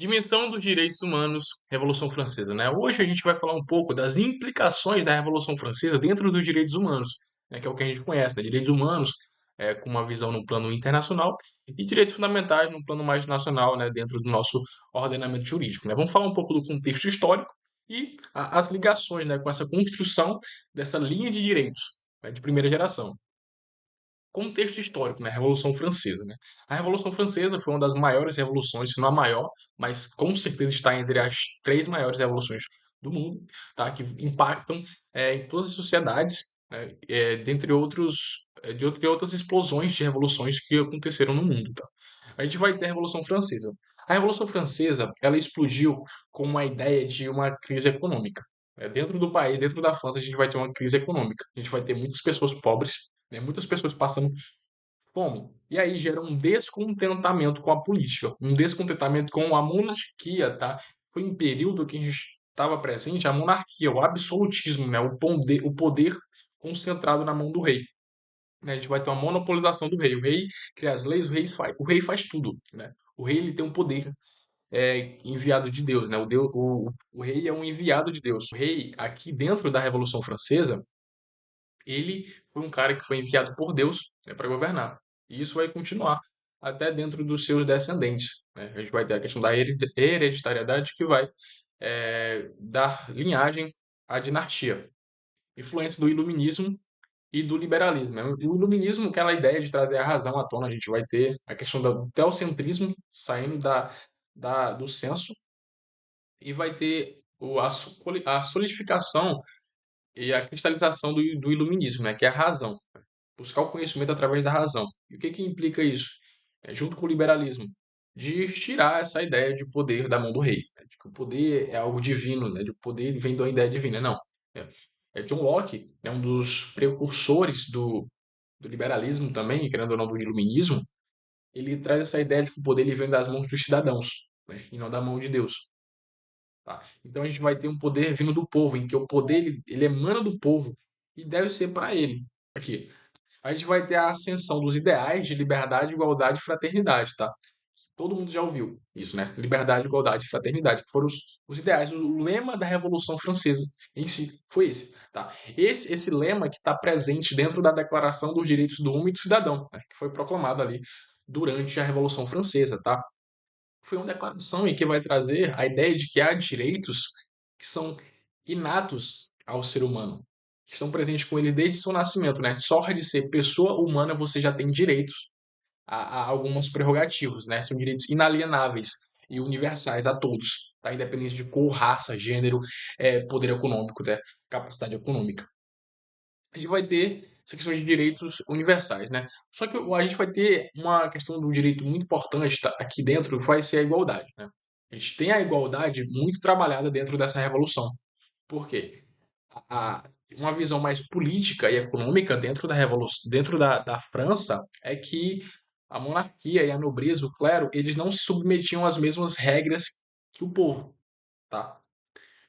Dimensão dos direitos humanos, Revolução Francesa, né? Hoje a gente vai falar um pouco das implicações da Revolução Francesa dentro dos direitos humanos, né? Que é o que a gente conhece, né? Direitos humanos, com uma visão no plano internacional e direitos fundamentais no plano mais nacional, né? Dentro do nosso ordenamento jurídico, né? Vamos falar um pouco do contexto histórico e as ligações, né? Com essa construção dessa linha de direitos, né, de primeira geração. Contexto histórico, né? Revolução Francesa, né? A Revolução Francesa foi uma das maiores revoluções, se não a maior, mas com certeza está entre as três maiores revoluções do mundo, tá? Que impactam em todas as sociedades, né? Dentre outras explosões de revoluções que aconteceram no mundo, tá? A gente vai ter a Revolução Francesa. A Revolução Francesa, ela explodiu com uma ideia de uma crise econômica. Dentro do país, dentro da França, a gente vai ter uma crise econômica. A gente vai ter muitas pessoas pobres, né? Muitas pessoas passando fome. E aí gera um descontentamento com a política, um descontentamento com a monarquia, tá? Foi um período que a gente estava presente a monarquia, o absolutismo, né? O poder concentrado na mão do rei, né? A gente vai ter uma monopolização do rei. O rei cria as leis, o rei faz tudo, né? O rei ele tem um poder enviado de Deus, né? O rei é um enviado de Deus. O rei, aqui dentro da Revolução Francesa, ele foi um cara que foi enviado por Deus, né, para governar. E isso vai continuar até dentro dos seus descendentes, né? A gente vai ter a questão da hereditariedade que vai dar linhagem à dinastia. Influência do iluminismo e do liberalismo, né? O iluminismo, aquela ideia de trazer a razão à tona, a gente vai ter a questão do teocentrismo saindo do senso e vai ter a solidificação e a cristalização do iluminismo, né? Que é a razão, buscar o conhecimento através da razão. E o que que implica isso? Junto com o liberalismo, de tirar essa ideia de poder da mão do rei, né? De que o poder é algo divino, né? De que o poder vem de uma ideia divina. Não. É, John Locke, é um dos precursores do liberalismo também, querendo ou não, do iluminismo. Ele traz essa ideia de que o poder ele vem das mãos dos cidadãos, né? E não da mão de Deus. Tá? Então a gente vai ter um poder vindo do povo, em que o poder ele emana do povo e deve ser para ele. Aqui, a gente vai ter a ascensão dos ideais de liberdade, igualdade e fraternidade, tá? Todo mundo já ouviu isso, né? Liberdade, igualdade e fraternidade, que foram os ideais. O lema da Revolução Francesa em si foi esse, tá? Esse lema que está presente dentro da Declaração dos Direitos do Homem e do Cidadão, né? Que foi proclamada ali durante a Revolução Francesa, tá? Foi uma declaração em que vai trazer a ideia de que há direitos que são inatos ao ser humano, que estão presentes com ele desde seu nascimento, né? Só de ser pessoa humana você já tem direitos a algumas prerrogativas, né? São direitos inalienáveis e universais a todos, tá? Independente de cor, raça, gênero, poder econômico, né? Capacidade econômica. A gente vai ter essa questão de direitos universais, né? Só que a gente vai ter uma questão do direito muito importante aqui dentro, que vai ser a igualdade, né? A gente tem a igualdade muito trabalhada dentro dessa revolução. Por quê? Uma visão mais política e econômica dentro da revolução, dentro da França, é que a monarquia e a nobreza, o clero, eles não se submetiam às mesmas regras que o povo, tá?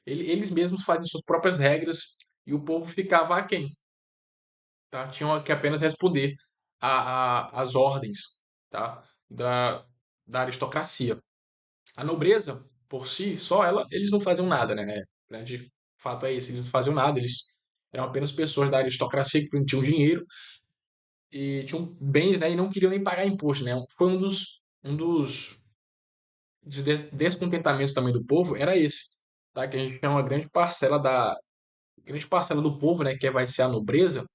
Eles mesmos faziam suas próprias regras e o povo ficava aquém, tá? Tinham que apenas responder às ordens, tá? Da aristocracia. A nobreza, por si, só ela, eles não faziam nada, né? O grande fato é esse, eles não faziam nada, eles eram apenas pessoas da aristocracia que tinham dinheiro e tinham bens, né? E não queriam nem pagar imposto, né? Foi um dos descontentamentos também do povo, era esse, tá? Que a gente tem uma grande parcela do povo, né? Que vai ser a nobreza,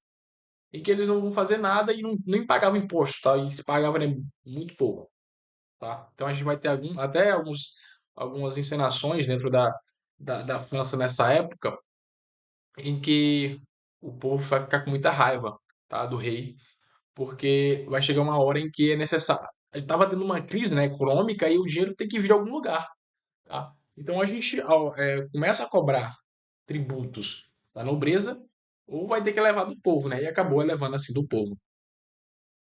em que eles não vão fazer nada e não, nem pagavam imposto, tá? E se pagava, né, muito pouco, tá? Então a gente vai ter até algumas encenações dentro da França nessa época em que o povo vai ficar com muita raiva, tá, do rei, porque vai chegar uma hora em que é necessário. Ele estava tendo uma crise, né, econômica e o dinheiro tem que vir de algum lugar, tá? Então a gente começa a cobrar tributos da nobreza ou vai ter que levar do povo, né? E acabou levando assim do povo.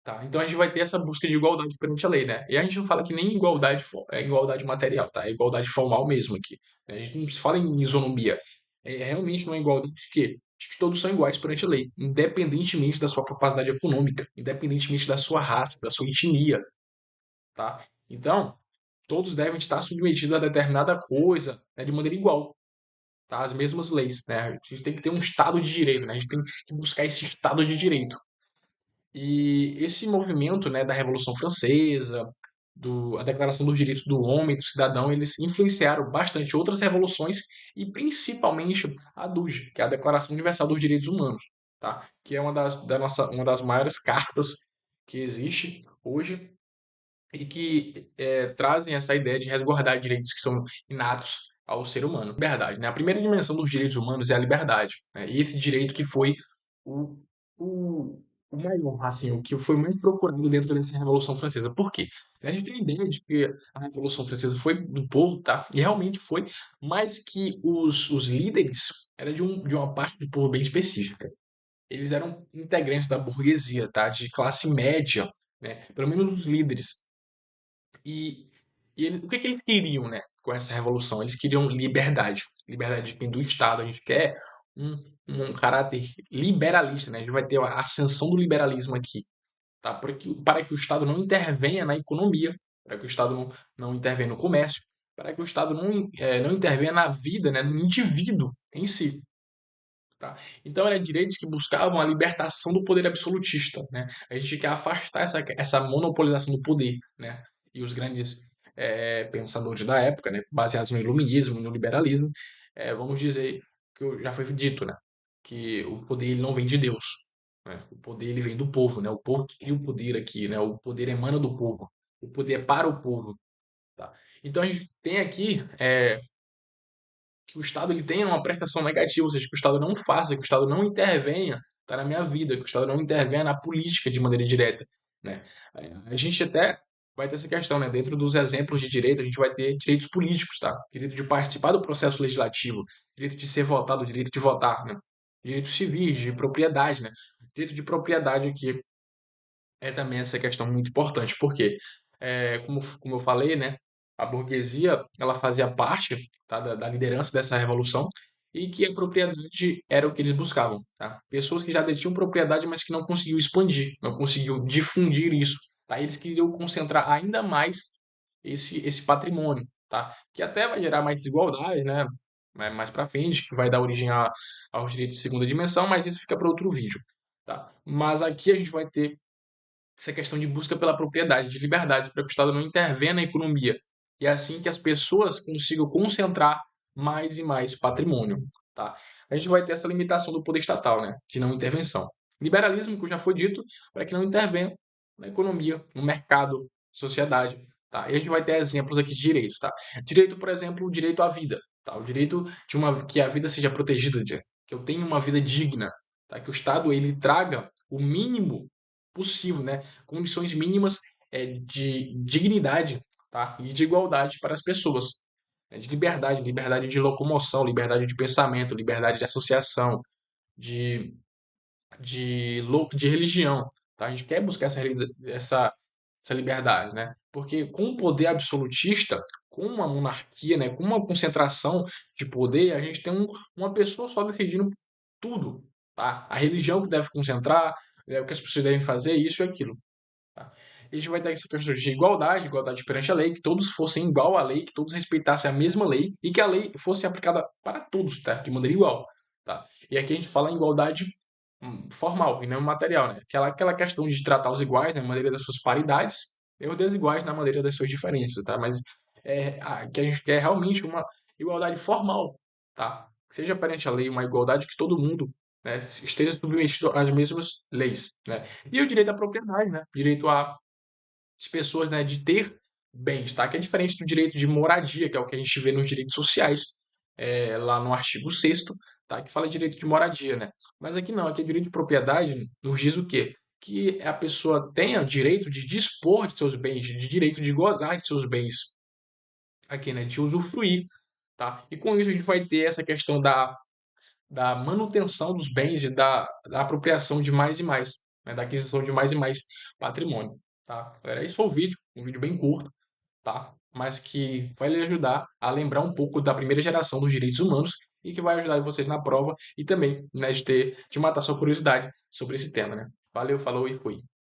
Tá, então a gente vai ter essa busca de igualdade perante a lei, né? E a gente não fala que nem igualdade é igualdade material, tá? É igualdade formal mesmo aqui, né? A gente não se fala em isonomia. É realmente uma igualdade de quê? De que todos são iguais perante a lei, independentemente da sua capacidade econômica, independentemente da sua raça, da sua etnia, tá? Então, todos devem estar submetidos a determinada coisa, né, de maneira igual, tá? As mesmas leis, né? A gente tem que ter um Estado de Direito, né? A gente tem que buscar esse Estado de Direito. E esse movimento, né, da Revolução Francesa, a Declaração dos Direitos do Homem e do Cidadão, eles influenciaram bastante outras revoluções e principalmente a DUG, que é a Declaração Universal dos Direitos Humanos, tá? Que é uma das maiores cartas que existe hoje e que trazem essa ideia de resguardar direitos que são inatos ao ser humano. Liberdade, né? A primeira dimensão dos direitos humanos é a liberdade, né? E esse direito que foi o, o, o maior, assim, o que foi mais procurado dentro dessa Revolução Francesa. Por quê? A gente tem a ideia de que a Revolução Francesa foi do povo, tá? E realmente foi, mas que os líderes eram de uma parte do povo bem específica. Eles eram integrantes da burguesia, tá? De classe média, né? Pelo menos os líderes. E, o que que eles queriam, né, com essa revolução? Eles queriam liberdade. Liberdade de quem? Do Estado. A gente quer um, um caráter liberalista, né? A gente vai ter a ascensão do liberalismo aqui, tá? Para que o Estado não intervenha na economia, para que o Estado não intervenha no comércio, para que o Estado não intervenha na vida, né, do indivíduo em si. Tá? Então, eram direitos que buscavam a libertação do poder absolutista, né? A gente quer afastar essa monopolização do poder, né? E os grandes pensadores da época, né? Baseados no iluminismo, no liberalismo, vamos dizer que já foi dito, né? Que o poder ele não vem de Deus, né? O poder ele vem do povo, né? O povo que cria o poder aqui, né? O poder emana do povo, o poder é para o povo, tá? Então a gente tem aqui que o Estado ele tenha uma prestação negativa, ou seja, que o Estado não faça, que o Estado não intervenha, tá na minha vida, que o Estado não intervenha na política de maneira direta, né? A gente até vai ter essa questão, né? Dentro dos exemplos de direito, a gente vai ter direitos políticos, tá? Direito de participar do processo legislativo, direito de ser votado, direito de votar, né? Direitos civis, de propriedade, né? Direito de propriedade aqui é também essa questão muito importante, porque, como eu falei, né, a burguesia ela fazia parte, tá, da liderança dessa revolução e que a propriedade era o que eles buscavam. Tá? Pessoas que já detinham propriedade, mas que não conseguiam expandir, não conseguiam difundir isso. Tá? Eles queriam concentrar ainda mais esse patrimônio, tá? Que até vai gerar mais desigualdade, né? Mais para frente, que vai dar origem aos direitos de segunda dimensão, mas isso fica para outro vídeo. Tá? Mas aqui a gente vai ter essa questão de busca pela propriedade, de liberdade, para que o Estado não intervenha na economia. E é assim que as pessoas consigam concentrar mais e mais patrimônio. Tá? A gente vai ter essa limitação do poder estatal, né? De não intervenção. Liberalismo, que já foi dito, para que não intervenha na economia, no mercado, sociedade. Tá? E a gente vai ter exemplos aqui de direitos. Tá? Direito, por exemplo, o direito à vida. Tá? O direito que a vida seja protegida, que eu tenha uma vida digna. Tá? Que o Estado ele traga o mínimo possível, né? Condições mínimas de dignidade, tá? E de igualdade para as pessoas. De liberdade, liberdade de locomoção, liberdade de pensamento, liberdade de associação, de, de religião. Tá? A gente quer buscar essa liberdade, né? Porque com o poder absolutista, com uma monarquia, né? Com uma concentração de poder, a gente tem uma pessoa só decidindo tudo, tá? A religião que deve concentrar, o que as pessoas devem fazer, isso e aquilo. Tá? E a gente vai ter essa questão de igualdade, igualdade perante a lei, que todos fossem igual à lei, que todos respeitassem a mesma lei e que a lei fosse aplicada para todos, tá? De maneira igual, tá? E aqui a gente fala em igualdade formal e não material, né? Aquela questão de tratar os iguais na maneira das suas paridades e os desiguais na maneira das suas diferenças, tá? Mas que a gente quer realmente uma igualdade formal, tá? Seja perante a lei uma igualdade que todo mundo, né, esteja submetido às mesmas leis, né? E o direito à propriedade, né? Direito às pessoas, né, de ter bens, tá? Que é diferente do direito de moradia, que é o que a gente vê nos direitos sociais, lá no artigo 6º, tá? Que fala direito de moradia, né? Mas aqui não, aqui é direito de propriedade, nos diz o quê? Que a pessoa tenha o direito de dispor de seus bens, de direito de gozar de seus bens, aqui, né? De usufruir, tá? E com isso a gente vai ter essa questão da manutenção dos bens e da apropriação de mais e mais, né? Da aquisição de mais e mais patrimônio, tá? Galera, esse foi o vídeo, um vídeo bem curto, tá? Mas que vai lhe ajudar a lembrar um pouco da primeira geração dos direitos humanos e que vai ajudar vocês na prova e também, né, de matar sua curiosidade sobre esse tema, né? Valeu, falou e fui.